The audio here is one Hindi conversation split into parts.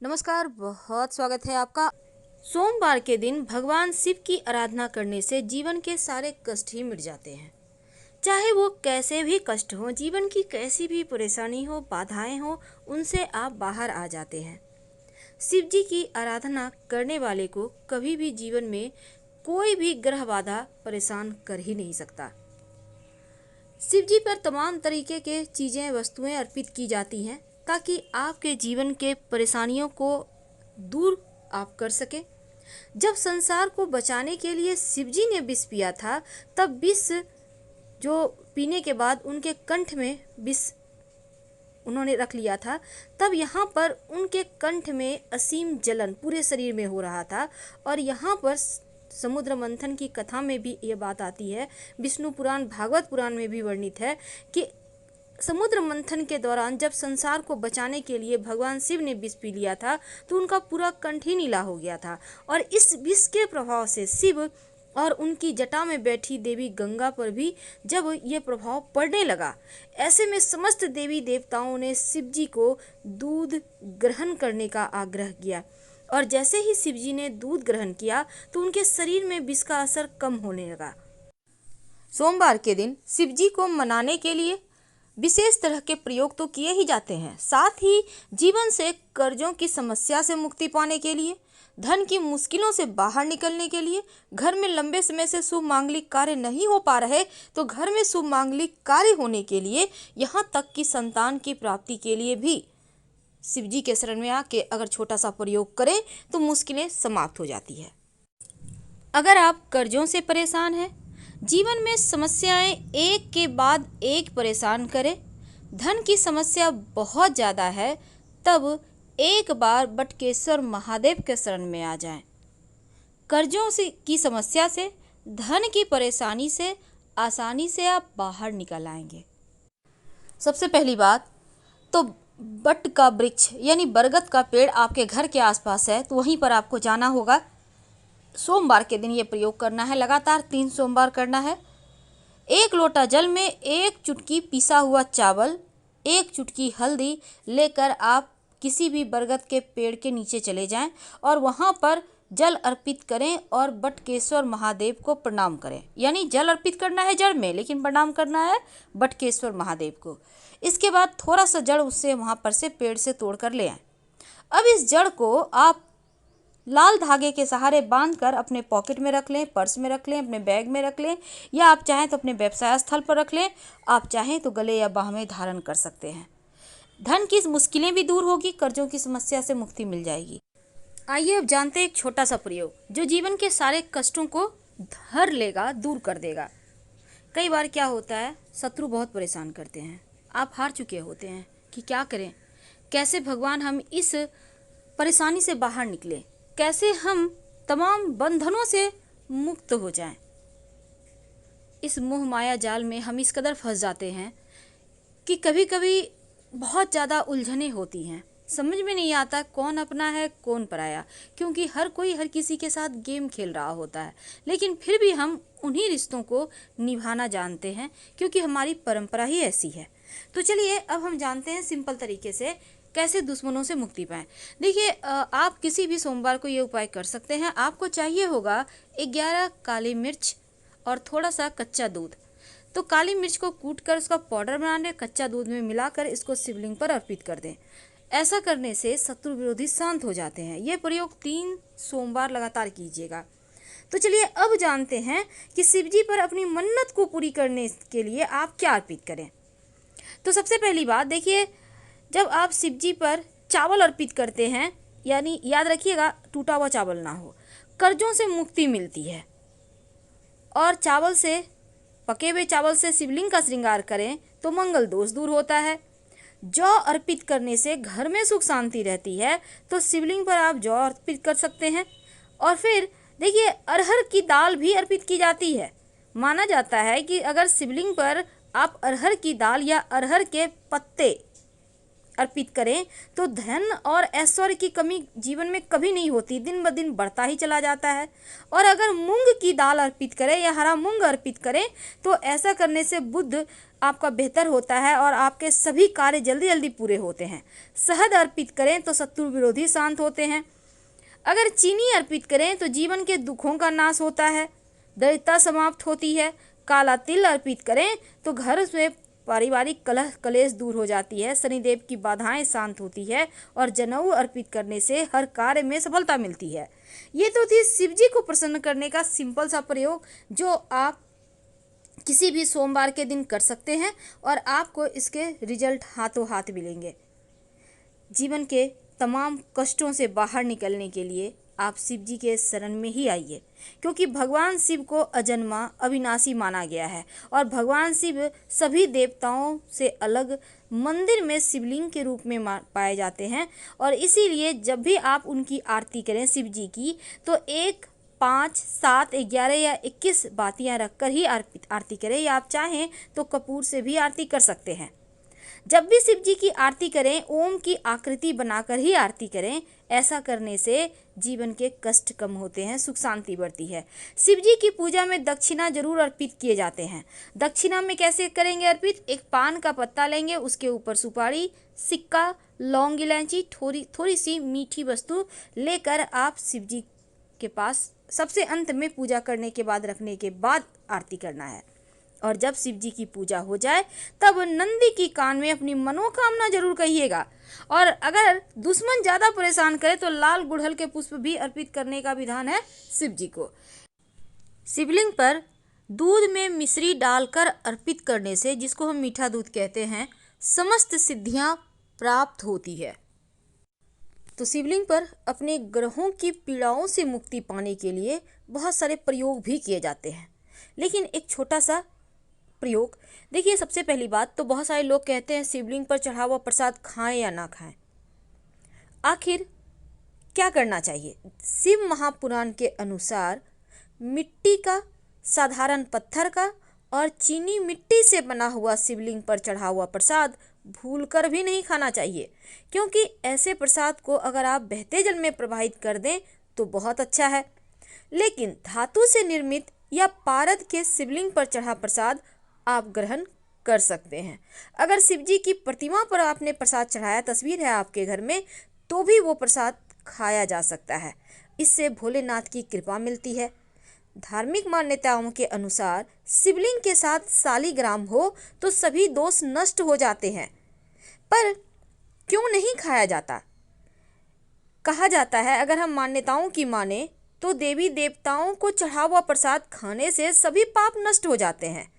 नमस्कार, बहुत स्वागत है आपका। सोमवार के दिन भगवान शिव की आराधना करने से जीवन के सारे कष्ट ही मिट जाते हैं। चाहे वो कैसे भी कष्ट हो, जीवन की कैसी भी परेशानी हो, बाधाएं हो, उनसे आप बाहर आ जाते हैं। शिव जी की आराधना करने वाले को कभी भी जीवन में कोई भी ग्रह बाधा परेशान कर ही नहीं सकता। शिव जी पर तमाम तरीके के चीज़ें, वस्तुएं अर्पित की जाती हैं ताकि आपके जीवन के परेशानियों को दूर आप कर सके। जब संसार को बचाने के लिए शिव जी ने विष पिया था, तब विष जो पीने के बाद उनके कंठ में विष उन्होंने रख लिया था, तब यहाँ पर उनके कंठ में असीम जलन पूरे शरीर में हो रहा था। और यहाँ पर समुद्र मंथन की कथा में भी ये बात आती है, विष्णु पुराण, भागवत पुराण में भी वर्णित है कि समुद्र मंथन के दौरान जब संसार को बचाने के लिए भगवान शिव ने विष पी लिया था, तो उनका पूरा कंठ ही नीला हो गया था। और इस विष के प्रभाव से शिव और उनकी जटा में बैठी देवी गंगा पर भी जब ये प्रभाव पड़ने लगा, ऐसे में समस्त देवी देवताओं ने शिव जी को दूध ग्रहण करने का आग्रह किया। और जैसे ही शिव जी ने दूध ग्रहण किया तो उनके शरीर में विष का असर कम होने लगा। सोमवार के दिन शिव जी को मनाने के लिए विशेष तरह के प्रयोग तो किए ही जाते हैं। साथ ही जीवन से कर्जों की समस्या से मुक्ति पाने के लिए, धन की मुश्किलों से बाहर निकलने के लिए, घर में लंबे समय से शुभ मांगलिक कार्य नहीं हो पा रहे तो घर में शुभ मांगलिक कार्य होने के लिए, यहाँ तक कि संतान की प्राप्ति के लिए भी शिव जी के शरण में आके अगर छोटा सा प्रयोग करें तो मुश्किलें समाप्त हो जाती है। अगर आप कर्जों से परेशान हैं, जीवन में समस्याएं एक के बाद एक परेशान करें, धन की समस्या बहुत ज़्यादा है, तब एक बार बटकेश्वर महादेव के शरण में आ जाएं। कर्जों की समस्या से, धन की परेशानी से आसानी से आप बाहर निकल आएंगे। सबसे पहली बात तो बट का वृक्ष यानी बरगद का पेड़ आपके घर के आसपास है तो वहीं पर आपको जाना होगा। सोमवार के दिन ये प्रयोग करना है, लगातार 3 सोमवार करना है। 1 लोटा जल में 1 चुटकी पिसा हुआ चावल, 1 चुटकी हल्दी लेकर आप किसी भी बरगद के पेड़ के नीचे चले जाएं और वहां पर जल अर्पित करें और बटकेश्वर महादेव को प्रणाम करें। यानी जल अर्पित करना है जड़ में, लेकिन प्रणाम करना है बटकेश्वर महादेव को। इसके बाद थोड़ा सा जड़ उससे वहां पर से पेड़ से तोड़ कर ले आएं। अब इस जड़ को आप लाल धागे के सहारे बांधकर अपने पॉकेट में रख लें, पर्स में रख लें, अपने बैग में रख लें, या आप चाहें तो अपने व्यवसाय स्थल पर रख लें, आप चाहें तो गले या बाह में धारण कर सकते हैं। धन की मुश्किलें भी दूर होगी, कर्जों की समस्या से मुक्ति मिल जाएगी। आइए अब जानते हैं एक छोटा सा प्रयोग जो जीवन के सारे कष्टों को धर लेगा, दूर कर देगा। कई बार क्या होता है, शत्रु बहुत परेशान करते हैं, आप हार चुके होते हैं कि क्या करें, कैसे भगवान हम इस परेशानी से बाहर निकले, कैसे हम तमाम बंधनों से मुक्त हो जाएं। इस मोह माया जाल में हम इस कदर फंस जाते हैं कि कभी कभी बहुत ज़्यादा उलझनें होती हैं, समझ में नहीं आता कौन अपना है कौन पराया, क्योंकि हर कोई हर किसी के साथ गेम खेल रहा होता है। लेकिन फिर भी हम उन्हीं रिश्तों को निभाना जानते हैं क्योंकि हमारी परंपरा ही ऐसी है। तो चलिए अब हम जानते हैं सिंपल तरीके से कैसे दुश्मनों से मुक्ति पाएं। देखिए, आप किसी भी सोमवार को ये उपाय कर सकते हैं। आपको चाहिए होगा 11 काली मिर्च और थोड़ा सा कच्चा दूध। तो काली मिर्च को कूटकर उसका पाउडर बना लें, कच्चा दूध में मिलाकर इसको शिवलिंग पर अर्पित कर दें। ऐसा करने से शत्रु विरोधी शांत हो जाते हैं। ये प्रयोग 3 सोमवार लगातार कीजिएगा। तो चलिए अब जानते हैं कि शिव जी पर अपनी मन्नत को पूरी करने के लिए आप क्या अर्पित करें। तो सबसे पहली बात देखिए, जब आप शिव जी पर चावल अर्पित करते हैं, यानी याद रखिएगा टूटा हुआ चावल ना हो, कर्जों से मुक्ति मिलती है। और चावल से, पके हुए चावल से शिवलिंग का श्रृंगार करें तो मंगल दोष दूर होता है। जौ अर्पित करने से घर में सुख शांति रहती है, तो शिवलिंग पर आप जौ अर्पित कर सकते हैं। और फिर देखिए, अरहर की दाल भी अर्पित की जाती है। माना जाता है कि अगर शिवलिंग पर आप अरहर की दाल या अरहर के पत्ते अर्पित करें तो धन और ऐश्वर्य की कमी जीवन में कभी नहीं होती, दिन ब दिन बढ़ता ही चला जाता है। और अगर मूंग की दाल अर्पित करें या हरा मूंग अर्पित करें तो ऐसा करने से बुध आपका बेहतर होता है और आपके सभी कार्य जल्दी जल्दी पूरे होते हैं। शहद अर्पित करें तो शत्रु विरोधी शांत होते हैं। अगर चीनी अर्पित करें तो जीवन के दुखों का नाश होता है, दरिद्रता समाप्त होती है। काला तिल अर्पित करें तो घर में पारिवारिक कलह कलेश दूर हो जाती है, शनिदेव की बाधाएं शांत होती है और जनेऊ अर्पित करने से हर कार्य में सफलता मिलती है। ये तो थी शिव जी को प्रसन्न करने का सिंपल सा प्रयोग, जो आप किसी भी सोमवार के दिन कर सकते हैं और आपको इसके रिजल्ट हाथों हाथ मिलेंगे। जीवन के तमाम कष्टों से बाहर निकलने के लिए आप शिव जी के शरण में ही आइए, क्योंकि भगवान शिव को अजन्मा अविनाशी माना गया है और भगवान शिव सभी देवताओं से अलग मंदिर में शिवलिंग के रूप में पाए जाते हैं। और इसीलिए जब भी आप उनकी आरती करें शिव जी की, तो 1, 5, 7, 11 या 21 बातियां रखकर ही आरती करें, या आप चाहें तो कपूर से भी आरती कर सकते हैं। जब भी शिव जी की आरती करें, ओम की आकृति बनाकर ही आरती करें। ऐसा करने से जीवन के कष्ट कम होते हैं, सुख शांति बढ़ती है। शिव जी की पूजा में दक्षिणा जरूर अर्पित किए जाते हैं। दक्षिणा में कैसे करेंगे अर्पित? एक पान का पत्ता लेंगे, उसके ऊपर सुपारी, सिक्का, लौंग, इलायची, थोड़ी सी मीठी वस्तु लेकर आप शिव जी के पास सबसे अंत में पूजा करने के बाद रखने के बाद आरती करना है। और जब शिव जी की पूजा हो जाए तब नंदी की कान में अपनी मनोकामना जरूर कहिएगा। और अगर दुश्मन ज़्यादा परेशान करे तो लाल गुड़हल के पुष्प भी अर्पित करने का विधान है शिव जी को। शिवलिंग पर दूध में मिश्री डालकर अर्पित करने से, जिसको हम मीठा दूध कहते हैं, समस्त सिद्धियां प्राप्त होती है। तो शिवलिंग पर अपने ग्रहों की पीड़ाओं से मुक्ति पाने के लिए बहुत सारे प्रयोग भी किए जाते हैं, लेकिन एक छोटा सा प्रयोग देखिए। सबसे पहली बात तो बहुत सारे लोग कहते हैं शिवलिंग पर चढ़ा हुआ प्रसाद खाएं या ना खाएं। आखिर क्या करना चाहिए? शिव महापुराण के अनुसार मिट्टी का, साधारण पत्थर का और चीनी मिट्टी से बना हुआ शिवलिंग पर चढ़ा हुआ प्रसाद भूलकर भी नहीं खाना चाहिए, क्योंकि ऐसे प्रसाद को अगर आप बहते जल में प्रवाहित कर दें तो बहुत अच्छा है। लेकिन धातु से निर्मित या पारद के शिवलिंग पर चढ़ा प्रसाद आप ग्रहण कर सकते हैं। अगर शिव जी की प्रतिमा पर आपने प्रसाद चढ़ाया, तस्वीर है आपके घर में, तो भी वो प्रसाद खाया जा सकता है। इससे भोलेनाथ की कृपा मिलती है। धार्मिक मान्यताओं के अनुसार शिवलिंग के साथ शालिग्राम हो तो सभी दोष नष्ट हो जाते हैं। पर क्यों नहीं खाया जाता? कहा जाता है अगर हम मान्यताओं की माने तो देवी देवताओं को चढ़ा हुआ प्रसाद खाने से सभी पाप नष्ट हो जाते हैं।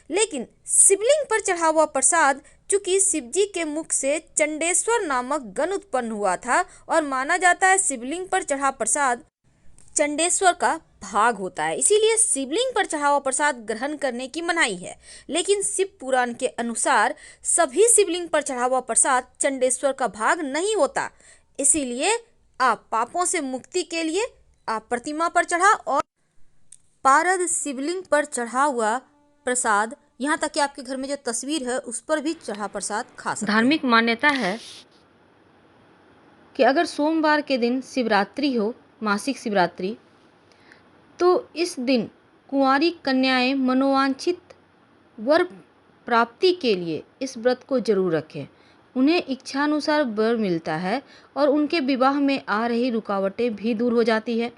लेकिन शिवलिंग पर चढ़ा हुआ प्रसाद, चूंकि शिव जी के मुख से चंडेश्वर नामक गण उत्पन्न हुआ था और माना जाता है शिवलिंग पर चढ़ा प्रसाद चंडेश्वर का भाग होता है, इसीलिए शिवलिंग पर चढ़ा हुआ प्रसाद ग्रहण करने की मनाही है। लेकिन शिव पुराण के अनुसार सभी शिवलिंग पर चढ़ा हुआ प्रसाद चंडेश्वर का भाग नहीं होता। इसीलिए आप पापों से मुक्ति के लिए आप प्रतिमा पर चढ़ा और पारद शिवलिंग पर चढ़ा हुआ प्रसाद, यहाँ तक कि आपके घर में जो तस्वीर है उस पर भी चढ़ा प्रसाद खा सकते हैं। धार्मिक मान्यता है कि अगर सोमवार के दिन शिवरात्रि हो, मासिक शिवरात्रि, तो इस दिन कुंवारी कन्याएं मनोवांछित वर प्राप्ति के लिए इस व्रत को जरूर रखें। उन्हें इच्छानुसार वर मिलता है और उनके विवाह में आ रही रुकावटें भी दूर हो जाती है।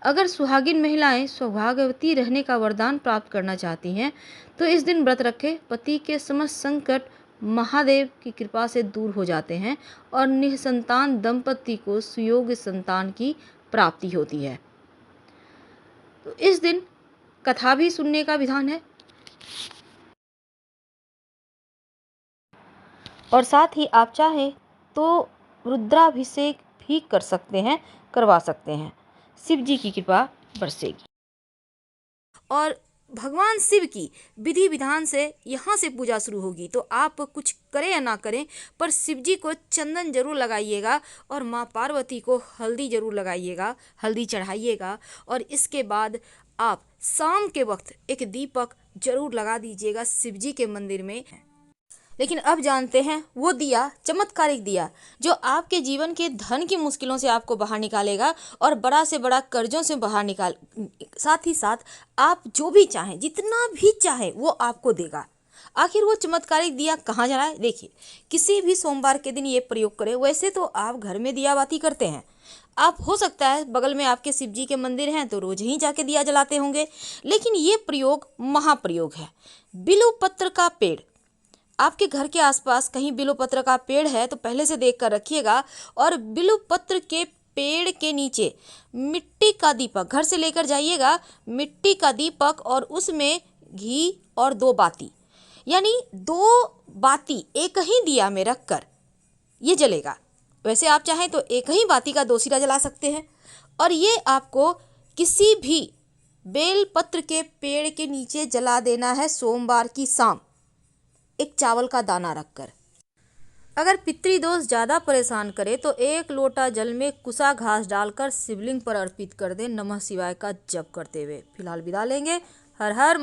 अगर सुहागिन महिलाएं सौभाग्यवती रहने का वरदान प्राप्त करना चाहती हैं तो इस दिन व्रत रखें। पति के समस्त संकट महादेव की कृपा से दूर हो जाते हैं और निसंतान दंपति को सुयोग्य संतान की प्राप्ति होती है। तो इस दिन कथा भी सुनने का विधान है और साथ ही आप चाहें तो रुद्राभिषेक भी कर सकते हैं, करवा सकते हैं। शिव जी की कृपा बरसेगी। और भगवान शिव की विधि विधान से यहाँ से पूजा शुरू होगी। तो आप कुछ करें या ना करें, पर शिव जी को चंदन जरूर लगाइएगा और माँ पार्वती को हल्दी जरूर लगाइएगा, हल्दी चढ़ाइएगा। और इसके बाद आप शाम के वक्त एक दीपक जरूर लगा दीजिएगा शिव जी के मंदिर में। लेकिन अब जानते हैं वो दिया, चमत्कारिक दिया, जो आपके जीवन के धन की मुश्किलों से आपको बाहर निकालेगा और बड़ा से बड़ा कर्जों से बाहर साथ ही साथ आप जो भी चाहें, जितना भी चाहें, वो आपको देगा। आखिर वो चमत्कारिक दिया कहाँ जलाएं? देखिए, किसी भी सोमवार के दिन ये प्रयोग करें। वैसे तो आप घर में दिया बाती करते हैं, आप हो सकता है बगल में आपके शिव जी के मंदिर हैं तो रोज ही जाके दिया जलाते होंगे, लेकिन ये प्रयोग महाप्रयोग है। बिल्व का पेड़, आपके घर के आसपास कहीं बिल्व का पेड़ है तो पहले से देख कर रखिएगा, और बिल्व के पेड़ के नीचे मिट्टी का दीपक घर से लेकर जाइएगा, मिट्टी का दीपक, और उसमें घी और 2 बाती, यानी 2 बाती एक ही दिया में रखकर ये जलेगा। वैसे आप चाहें तो एक ही बाती का 2 सिरा जला सकते हैं, और ये आपको किसी भी बेलपत्र के पेड़ के नीचे जला देना है सोमवार की शाम, एक चावल का दाना रखकर। अगर पितृदोष ज़्यादा परेशान करे तो 1 लोटा जल में कुसा घास डालकर शिवलिंग पर अर्पित कर दें, नमः शिवाय का जप करते हुए। फिलहाल विदा लेंगे। हर हर